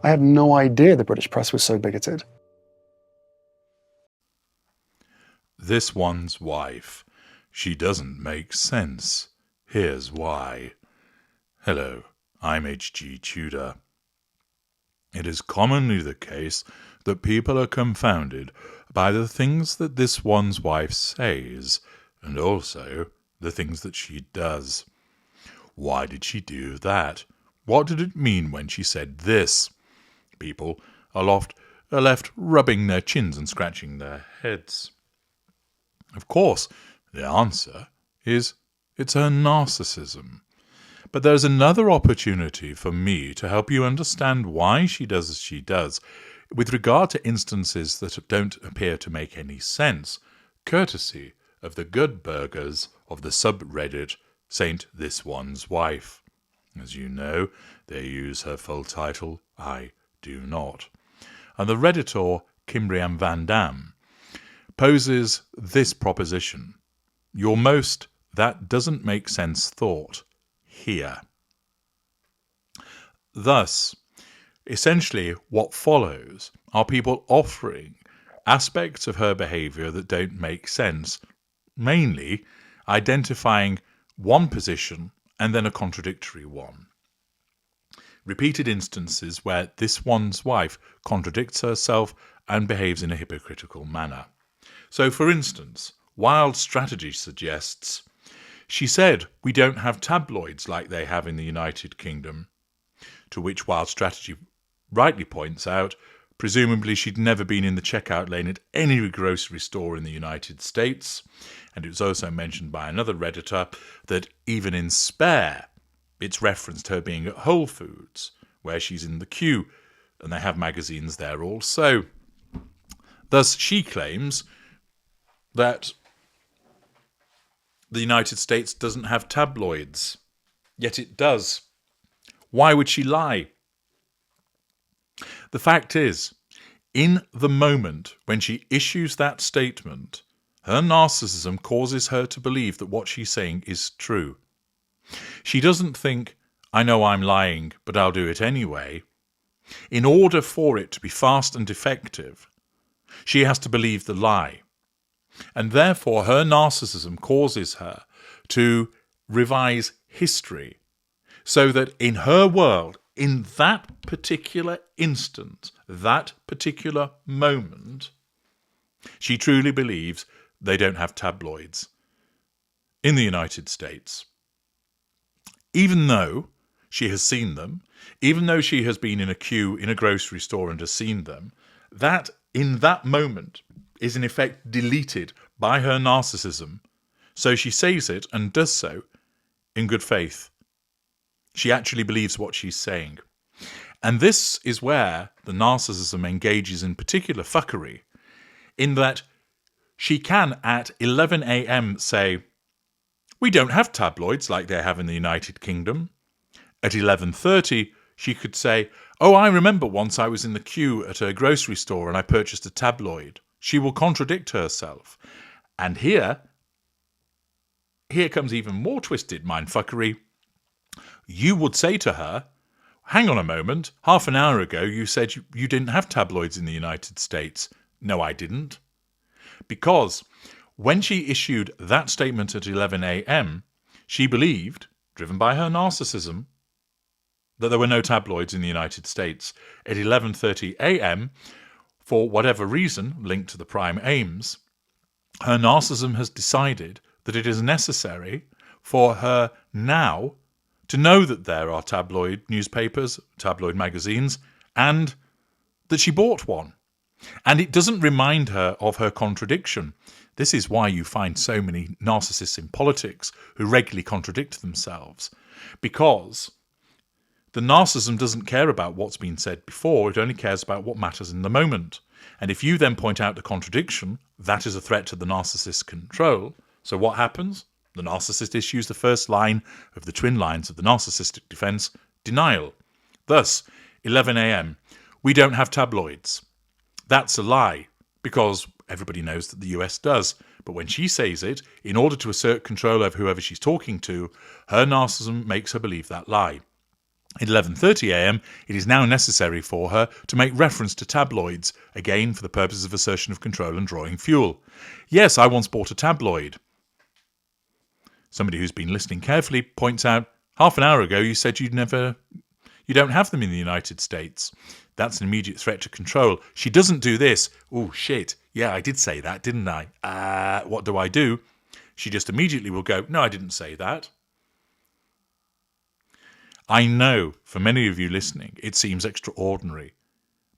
I had no idea the British press was so bigoted. This one's wife. She doesn't make sense. Here's why. Hello, I'm H.G. Tudor. It is commonly the case that people are confounded by the things that this one's wife says, and also the things that she does. Why did she do that? What did it mean when she said this? People are left rubbing their chins and scratching their heads. Of course, the answer is it's her narcissism. But there's another opportunity for me to help you understand why she does as she does, with regard to instances that don't appear to make any sense, courtesy of the good burgers of the subreddit Saint This One's Wife. As you know, they use her full title, I do not. And the Redditor Kimbriam Van Dam poses this proposition. Your most that doesn't make sense thought here. Thus, essentially what follows are people offering aspects of her behaviour that don't make sense, mainly identifying one position and then a contradictory one. Repeated instances where this one's wife contradicts herself and behaves in a hypocritical manner. So, for instance, Wild Strategy suggests, she said we don't have tabloids like they have in the United Kingdom, to which Wild Strategy rightly points out, presumably she'd never been in the checkout lane at any grocery store in the United States, and it was also mentioned by another Redditor that even in Spare, it's referenced her being at Whole Foods, where she's in the queue, and they have magazines there also. Thus, she claims that the United States doesn't have tabloids, yet it does. Why would she lie? The fact is, in the moment when she issues that statement, her narcissism causes her to believe that what she's saying is true. She doesn't think, I know I'm lying, but I'll do it anyway. In order for it to be fast and effective, she has to believe the lie. And therefore her narcissism causes her to revise history so that in her world, in that particular instant, that particular moment, she truly believes they don't have tabloids in the United States. Even though she has seen them, even though she has been in a queue in a grocery store and has seen them, that in that moment is in effect deleted by her narcissism. So she says it and does so in good faith. She actually believes what she's saying. And this is where the narcissism engages in particular fuckery, in that she can at 11 a.m. say, we don't have tabloids like they have in the United Kingdom. At 11:30, she could say, oh, I remember once I was in the queue at a grocery store and I purchased a tabloid. She will contradict herself. And here comes even more twisted mindfuckery. You would say to her, hang on a moment, half an hour ago you said you didn't have tabloids in the United States. No, I didn't. Because when she issued that statement at 11 a.m., she believed, driven by her narcissism, that there were no tabloids in the United States. At 11:30 a.m., for whatever reason linked to the prime aims, her narcissism has decided that it is necessary for her now to know that there are tabloid newspapers, tabloid magazines, and that she bought one. And it doesn't remind her of her contradiction. This is why you find so many narcissists in politics who regularly contradict themselves, because the narcissism doesn't care about what's been said before, it only cares about what matters in the moment. And if you then point out the contradiction, that is a threat to the narcissist's control. So what happens? The narcissist issues the first line of the twin lines of the narcissistic defense, denial. Thus, 11 a.m., we don't have tabloids. That's a lie, because everybody knows that the US does. But when she says it, in order to assert control over whoever she's talking to, her narcissism makes her believe that lie. At 11:30 a.m, it is now necessary for her to make reference to tabloids, again for the purposes of assertion of control and drawing fuel. Yes, I once bought a tabloid. Somebody who's been listening carefully points out, half an hour ago you said you don't have them in the United States. That's an immediate threat to control. She doesn't do this. Oh, shit. Yeah, I did say that, didn't I? What do I do? She just immediately will go, no, I didn't say that. I know for many of you listening, it seems extraordinary,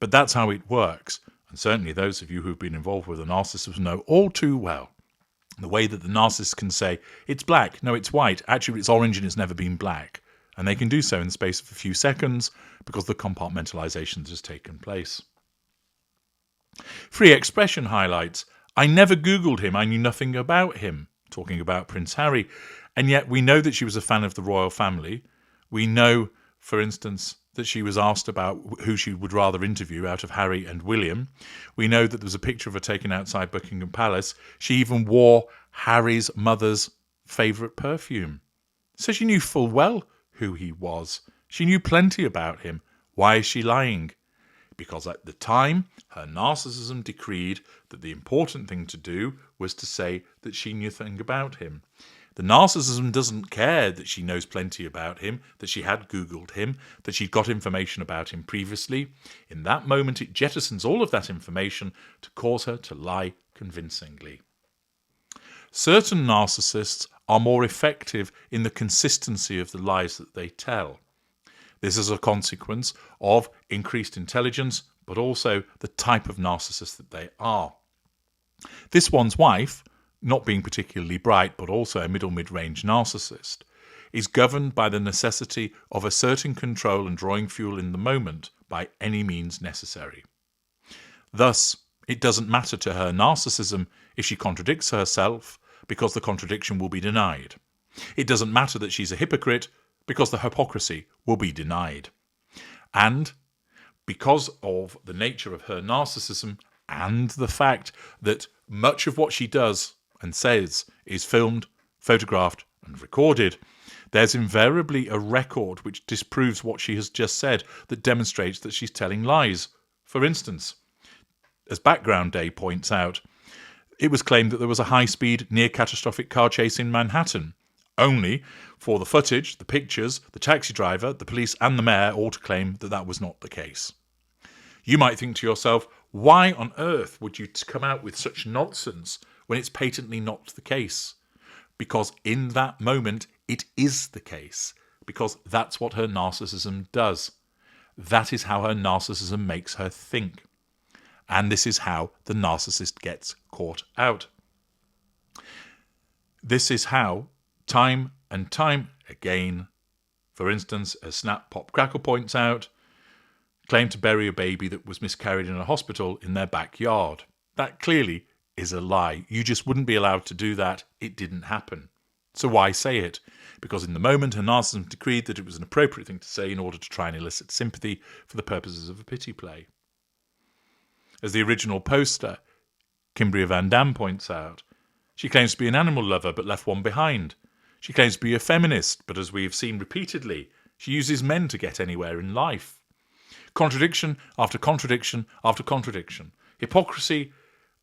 but that's how it works. And certainly those of you who've been involved with a narcissist know all too well the way that the narcissist can say, it's black, no, it's white, actually it's orange and it's never been black. And they can do so in the space of a few seconds because the compartmentalization has taken place. Free expression highlights, I never Googled him, I knew nothing about him, talking about Prince Harry. And yet we know that she was a fan of the royal family. We know, for instance, that she was asked about who she would rather interview out of Harry and William. We know that there was a picture of her taken outside Buckingham Palace. She even wore Harry's mother's favourite perfume. So she knew full well who he was. She knew plenty about him. Why is she lying? Because at the time, her narcissism decreed that the important thing to do was to say that she knew nothing about him. The narcissism doesn't care that she knows plenty about him, that she had Googled him, that she'd got information about him previously. In that moment, it jettisons all of that information to cause her to lie convincingly. Certain narcissists are more effective in the consistency of the lies that they tell. This is a consequence of increased intelligence, but also the type of narcissist that they are. This one's wife, not being particularly bright, but also a mid-range narcissist, is governed by the necessity of asserting control and drawing fuel in the moment by any means necessary. Thus, it doesn't matter to her narcissism if she contradicts herself, because the contradiction will be denied. It doesn't matter that she's a hypocrite, because the hypocrisy will be denied. And because of the nature of her narcissism and the fact that much of what she does and says is filmed, photographed and recorded, there's invariably a record which disproves what she has just said that demonstrates that she's telling lies. For instance, as Background Day points out, it was claimed that there was a high-speed, near-catastrophic car chase in Manhattan, only for the footage, the pictures, the taxi driver, the police and the mayor all to claim that that was not the case. You might think to yourself, why on earth would you come out with such nonsense when it's patently not the case? Because in that moment, it is the case. Because that's what her narcissism does. That is how her narcissism makes her think. And this is how the narcissist gets caught out. This is how, time and time again, for instance, as Snap Pop Crackle points out, claimed to bury a baby that was miscarried in a hospital in their backyard. That clearly is a lie. You just wouldn't be allowed to do that. It didn't happen. So why say it? Because in the moment, her narcissism decreed that it was an appropriate thing to say in order to try and elicit sympathy for the purposes of a pity play. As the original poster, Kimbria Van Dam, points out, she claims to be an animal lover but left one behind. She claims to be a feminist, but as we have seen repeatedly, she uses men to get anywhere in life. Contradiction after contradiction after contradiction. Hypocrisy,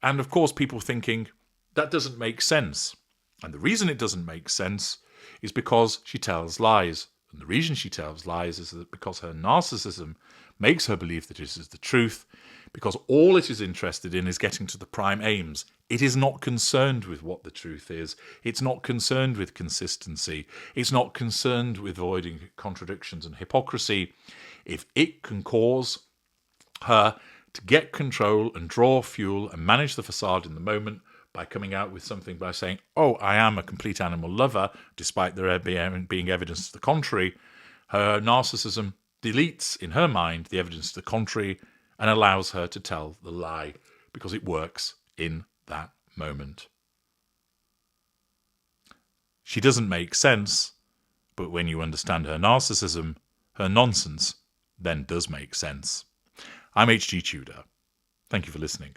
and of course people thinking, that doesn't make sense. And the reason it doesn't make sense is because she tells lies. And the reason she tells lies is that because her narcissism makes her believe that this is the truth, because all it is interested in is getting to the prime aims. It is not concerned with what the truth is. It's not concerned with consistency. It's not concerned with avoiding contradictions and hypocrisy. If it can cause her to get control and draw fuel and manage the facade in the moment by coming out with something by saying, oh, I am a complete animal lover, despite there being evidence to the contrary, her narcissism deletes in her mind the evidence to the contrary and allows her to tell the lie because it works in that moment. She doesn't make sense, but when you understand her narcissism, her nonsense then does make sense. I'm HG Tudor. Thank you for listening.